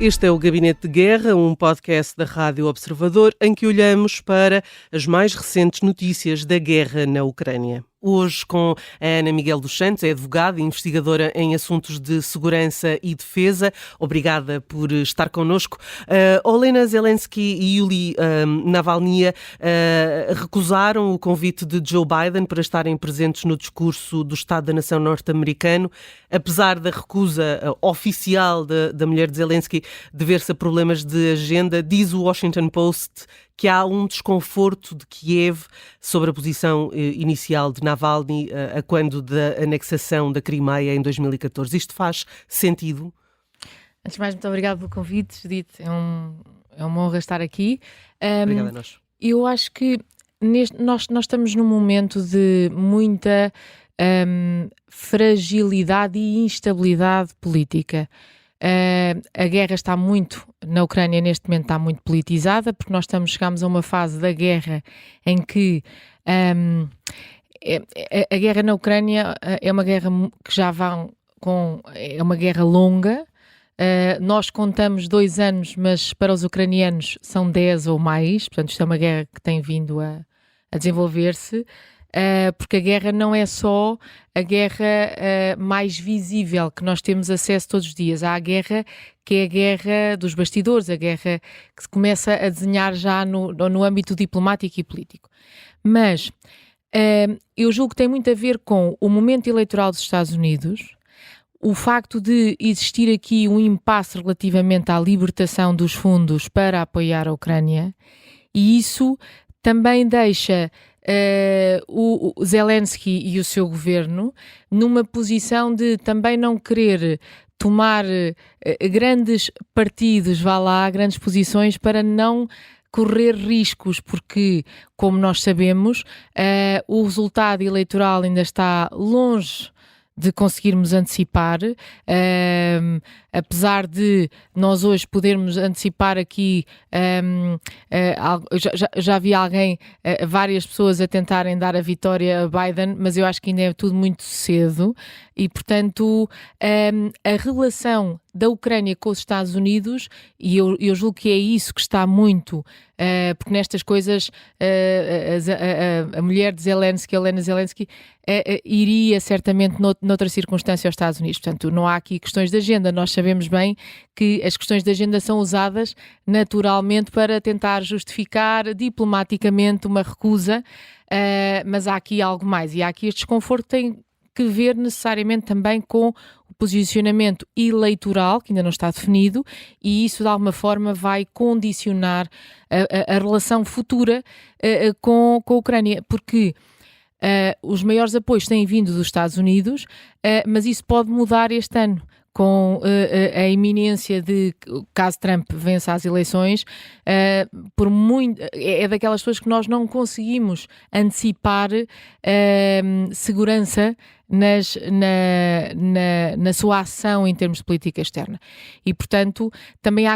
Este é o Gabinete de Guerra, um podcast da Rádio Observador, em que olhamos para as mais recentes notícias da guerra na Ucrânia. Hoje com a Ana Miguel dos Santos, é advogada e investigadora em assuntos de segurança e defesa. Obrigada por estar connosco. Olena Zelensky e Yulia Navalny recusaram o convite de Joe Biden para estarem presentes no discurso do Estado da Nação norte-americano. Apesar da recusa oficial da mulher de Zelensky dever-se a problemas de agenda, diz o Washington Post que há um desconforto de Kiev sobre a posição inicial de Navalny a quando da anexação da Crimeia em 2014. Isto faz sentido? Antes de mais, muito obrigada pelo convite, Judite. É uma honra estar aqui. Obrigada a nós. Eu acho que nós estamos num momento de muita fragilidade e instabilidade política. A guerra está muito, na Ucrânia neste momento está muito politizada, porque nós chegamos a uma fase da guerra em que a guerra na Ucrânia é uma guerra que já é uma guerra longa. Nós contamos 2 anos, mas para os ucranianos são 10 ou mais, portanto isto é uma guerra que tem vindo a desenvolver-se. Porque a guerra não é só a guerra mais visível que nós temos acesso todos os dias. Há a guerra que é a guerra dos bastidores, a guerra que se começa a desenhar já no âmbito diplomático e político. Mas eu julgo que tem muito a ver com o momento eleitoral dos Estados Unidos, o facto de existir aqui um impasse relativamente à libertação dos fundos para apoiar a Ucrânia, e isso também deixa o Zelensky e o seu governo numa posição de também não querer tomar grandes partidos, grandes posições para não correr riscos, porque, como nós sabemos, o resultado eleitoral ainda está longe de conseguirmos antecipar, apesar de nós hoje podermos antecipar aqui, já vi várias pessoas a tentarem dar a vitória a Biden, mas eu acho que ainda é tudo muito cedo e, portanto, a relação da Ucrânia com os Estados Unidos, e eu julgo que é isso que está muito, porque nestas coisas a mulher de Zelensky, Olena Zelensky, iria certamente noutra circunstância aos Estados Unidos. Portanto, não há aqui questões de agenda. Nós sabemos bem que as questões de agenda são usadas naturalmente para tentar justificar diplomaticamente uma recusa, mas há aqui algo mais. E há aqui este desconforto que tem que ver necessariamente também com o posicionamento eleitoral, que ainda não está definido, e isso de alguma forma vai condicionar a relação futura com a Ucrânia, porque os maiores apoios têm vindo dos Estados Unidos, mas isso pode mudar este ano, com a iminência de, caso Trump vença as eleições, é daquelas pessoas que nós não conseguimos antecipar segurança na sua ação em termos de política externa. E, portanto, também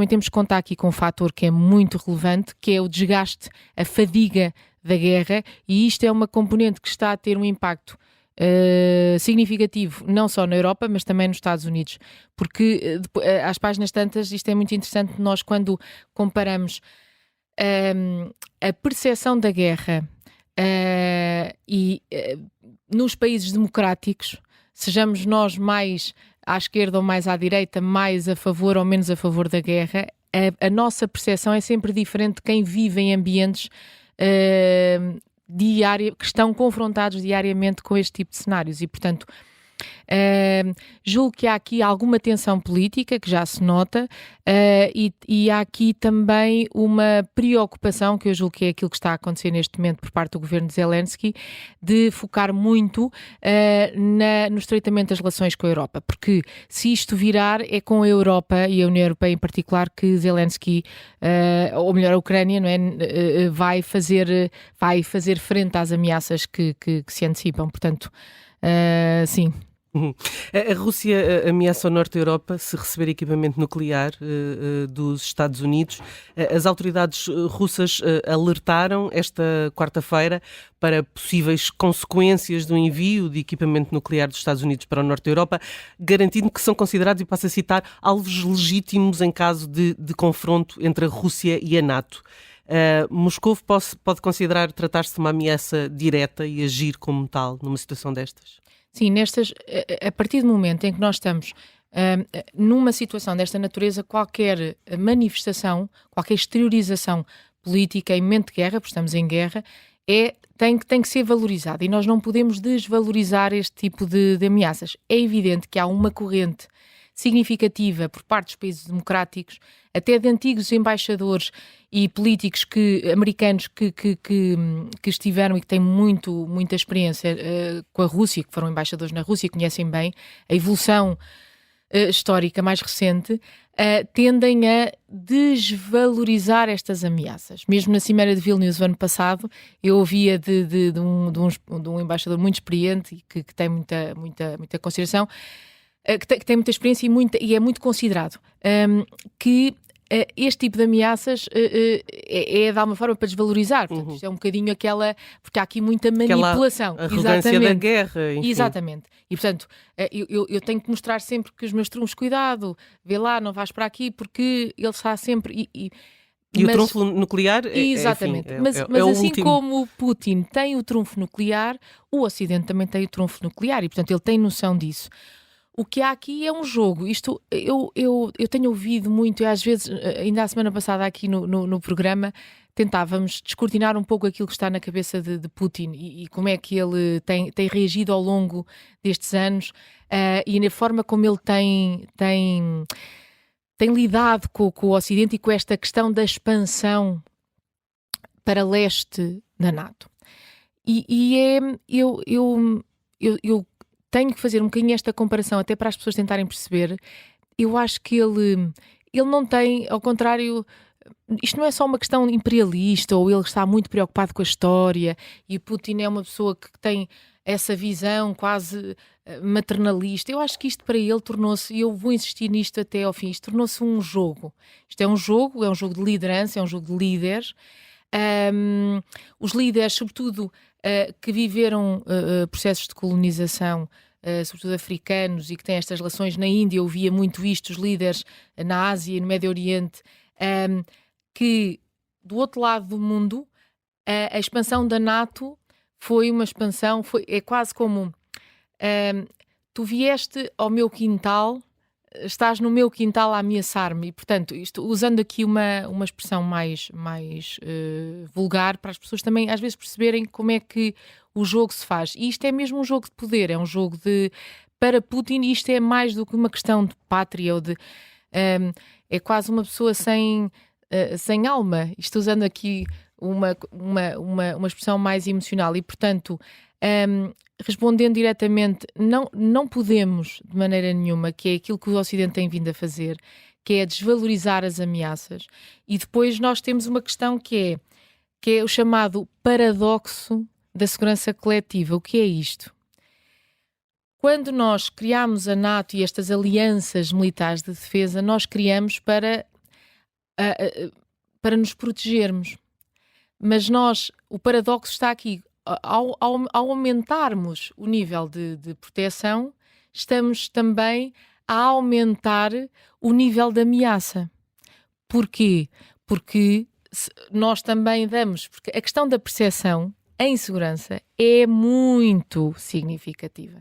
temos que contar aqui com um fator que é muito relevante, que é o desgaste, a fadiga da guerra, e isto é uma componente que está a ter um impacto significativo, não só na Europa, mas também nos Estados Unidos, porque às páginas tantas, isto é muito interessante, nós quando comparamos a percepção da guerra nos países democráticos, sejamos nós mais à esquerda ou mais à direita, mais a favor ou menos a favor da guerra, a nossa percepção é sempre diferente de quem vive em ambientes que estão confrontados diariamente com este tipo de cenários e, portanto, julgo que há aqui alguma tensão política que já se nota e há aqui também uma preocupação, que eu julgo que é aquilo que está a acontecer neste momento por parte do governo de Zelensky, de focar muito no estreitamento das relações com a Europa, porque se isto virar é com a Europa e a União Europeia em particular que Zelensky, ou melhor a Ucrânia, não é, vai fazer frente às ameaças que se antecipam, portanto, sim. Uhum. A Rússia ameaça o norte da Europa se receber equipamento nuclear dos Estados Unidos. As autoridades russas alertaram esta quarta-feira para possíveis consequências do envio de equipamento nuclear dos Estados Unidos para o norte da Europa, garantindo que são considerados, e passo a citar, alvos legítimos em caso de confronto entre a Rússia e a NATO. Moscou pode considerar tratar-se de uma ameaça direta e agir como tal numa situação destas? Sim, a partir do momento em que nós estamos numa situação desta natureza, qualquer manifestação, qualquer exteriorização política em momento de guerra, porque estamos em guerra, tem que ser valorizada, e nós não podemos desvalorizar este tipo de ameaças. É evidente que há uma corrente significativa por parte dos países democráticos, até de antigos embaixadores e políticos americanos que estiveram e que têm muita experiência com a Rússia, que foram embaixadores na Rússia, conhecem bem a evolução histórica mais recente, tendem a desvalorizar estas ameaças. Mesmo na Cimeira de Vilnius, o ano passado, eu ouvia de um embaixador muito experiente e que tem muita consideração, que tem muita experiência e é muito considerado, que este tipo de ameaças é de alguma forma para desvalorizar. Portanto, isto é um bocadinho porque há aqui muita manipulação. Aquela arrogância da guerra. Enfim. Exatamente. E, portanto, eu tenho que mostrar sempre que os meus trunfos, cuidado, vê lá, não vais para aqui, porque ele está sempre... O trunfo nuclear exatamente. Mas o assim último. como o Putin tem o trunfo nuclear, o Ocidente também tem o trunfo nuclear e, portanto, ele tem noção disso. O que há aqui é um jogo. Isto eu tenho ouvido muito, e às vezes, ainda a semana passada aqui no programa, tentávamos descortinar um pouco aquilo que está na cabeça de Putin e como é que ele tem reagido ao longo destes anos e na forma como ele tem lidado com o Ocidente e com esta questão da expansão para leste da NATO. Eu tenho que fazer um bocadinho esta comparação, até para as pessoas tentarem perceber. Eu acho que ele não tem, ao contrário, isto não é só uma questão imperialista, ou ele está muito preocupado com a história, e o Putin é uma pessoa que tem essa visão quase maternalista. Eu acho que isto para ele tornou-se, e eu vou insistir nisto até ao fim, isto tornou-se um jogo. Isto é um jogo de liderança, é um jogo de líderes. Os líderes, sobretudo, que viveram processos de colonização, sobretudo africanos, e que têm estas relações na Índia, eu via muito isto, os líderes na Ásia e no Médio Oriente, que do outro lado do mundo, a expansão da NATO foi uma expansão, é quase como tu vieste ao meu quintal, estás no meu quintal a ameaçar-me, e portanto, isto, usando aqui uma expressão mais vulgar, para as pessoas também às vezes perceberem como é que o jogo se faz. E isto é mesmo um jogo de poder, é um jogo para Putin, isto é mais do que uma questão de pátria, ou é quase uma pessoa sem alma, isto usando aqui uma expressão mais emocional, e portanto, respondendo diretamente, não podemos de maneira nenhuma, que é aquilo que o Ocidente tem vindo a fazer, que é desvalorizar as ameaças. E depois nós temos uma questão que é o chamado paradoxo da segurança coletiva. O que é isto? Quando nós criámos a NATO e estas alianças militares de defesa, nós criamos para nos protegermos. Mas o paradoxo está aqui. Ao aumentarmos o nível de proteção, estamos também a aumentar o nível de ameaça. Porquê? Porque nós também porque a questão da percepção em segurança é muito significativa.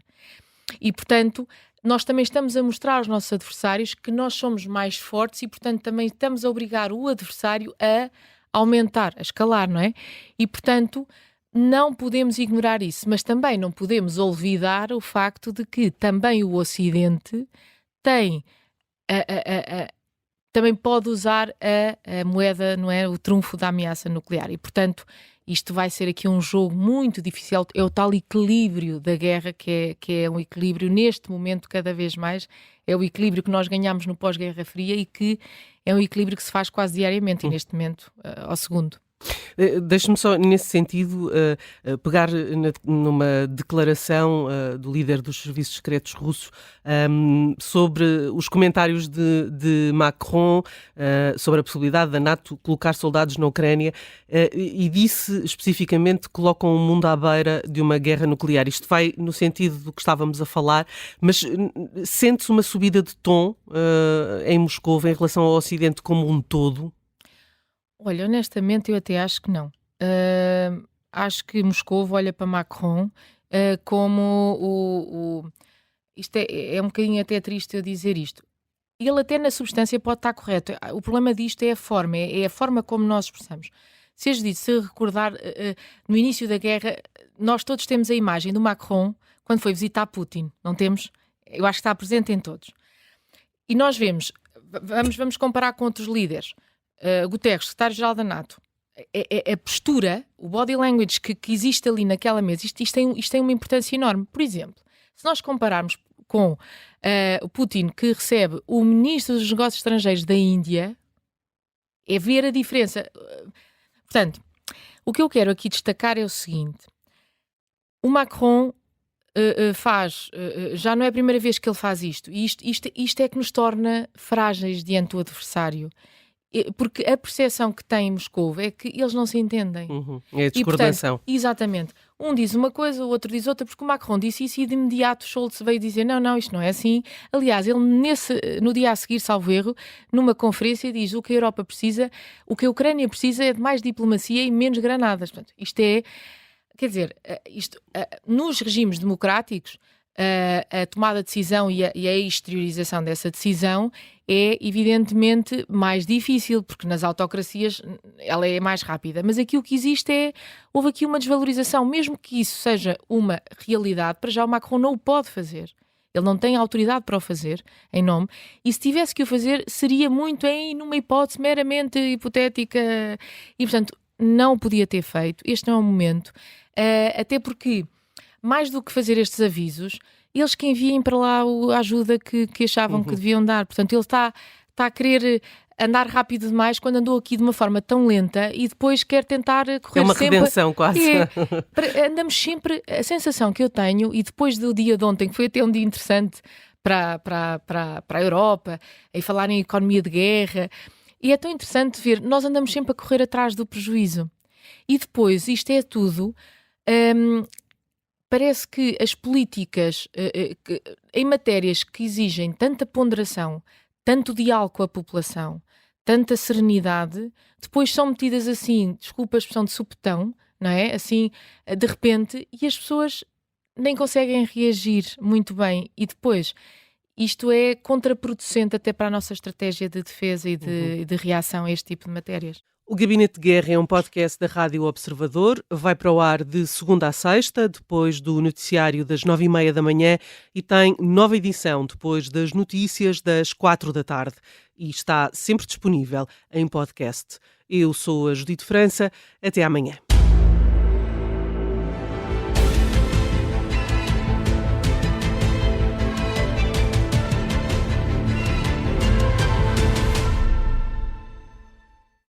E, portanto, nós também estamos a mostrar aos nossos adversários que nós somos mais fortes e, portanto, também estamos a obrigar o adversário a aumentar, a escalar, não é? E, portanto, não podemos ignorar isso, mas também não podemos olvidar o facto de que também o Ocidente também pode usar a moeda, não é? O trunfo da ameaça nuclear. E, portanto, isto vai ser aqui um jogo muito difícil. É o tal equilíbrio da guerra, que é um equilíbrio neste momento cada vez mais. É o equilíbrio que nós ganhamos no pós-Guerra Fria e que é um equilíbrio que se faz quase diariamente e neste momento ao segundo. Deixe-me só, nesse sentido, pegar numa declaração do líder dos serviços secretos russos sobre os comentários de Macron sobre a possibilidade da NATO colocar soldados na Ucrânia e disse especificamente que colocam o mundo à beira de uma guerra nuclear. Isto vai no sentido do que estávamos a falar, mas sente-se uma subida de tom em Moscou em relação ao Ocidente como um todo? Olha, honestamente, eu até acho que não. Acho que Moscou olha para Macron como isto é um bocadinho até triste eu dizer isto. Ele até na substância pode estar correto. O problema disto é a forma, é a forma como nós expressamos. Se recordar, no início da guerra, nós todos temos a imagem do Macron quando foi visitar Putin, não temos? Eu acho que está presente em todos. E nós vemos, vamos comparar com outros líderes. Guterres, secretário-geral da NATO, a postura, o body language que existe ali naquela mesa, isto tem uma importância enorme. Por exemplo, se nós compararmos com o Putin, que recebe o ministro dos Negócios Estrangeiros da Índia, é ver a diferença. Portanto, o que eu quero aqui destacar é o seguinte: o Macron já não é a primeira vez que ele faz isto, e isto é que nos torna frágeis diante do adversário. Porque a percepção que tem em Moscou é que eles não se entendem. É a discordação. E, portanto, exatamente. Um diz uma coisa, o outro diz outra, porque o Macron disse isso e de imediato Scholz veio dizer não, isto não é assim. Aliás, ele no dia a seguir, salvo erro, numa conferência diz o que a Europa precisa, o que a Ucrânia precisa é de mais diplomacia e menos granadas. Portanto, isto é, quer dizer, nos regimes democráticos, a tomada de decisão e a exteriorização dessa decisão é evidentemente mais difícil, porque nas autocracias ela é mais rápida, mas aqui o que existe houve aqui uma desvalorização, mesmo que isso seja uma realidade, para já o Macron não o pode fazer. Ele não tem autoridade para o fazer em nome, e se tivesse que o fazer seria muito numa hipótese meramente hipotética e portanto não o podia ter feito. Este não é o momento, até porque mais do que fazer estes avisos, eles que enviem para lá a ajuda que achavam que deviam dar. Portanto, ele está a querer andar rápido demais quando andou aqui de uma forma tão lenta e depois quer tentar correr sempre... É uma redenção quase. Andamos sempre... A sensação que eu tenho, e depois do dia de ontem, que foi até um dia interessante para a Europa, em falar em economia de guerra, e é tão interessante ver, nós andamos sempre a correr atrás do prejuízo. E depois, isto é tudo... Parece que as políticas em matérias que exigem tanta ponderação, tanto diálogo com a população, tanta serenidade, depois são metidas assim, desculpa a expressão, de supetão, não é? Assim, de repente, e as pessoas nem conseguem reagir muito bem. E depois, isto é contraproducente até para a nossa estratégia de defesa e de reação a este tipo de matérias. O Gabinete de Guerra é um podcast da Rádio Observador. Vai para o ar de segunda a sexta, depois do noticiário das 9h30 da manhã e tem nova edição depois das notícias das 4 da tarde. E está sempre disponível em podcast. Eu sou a Judite França. Até amanhã.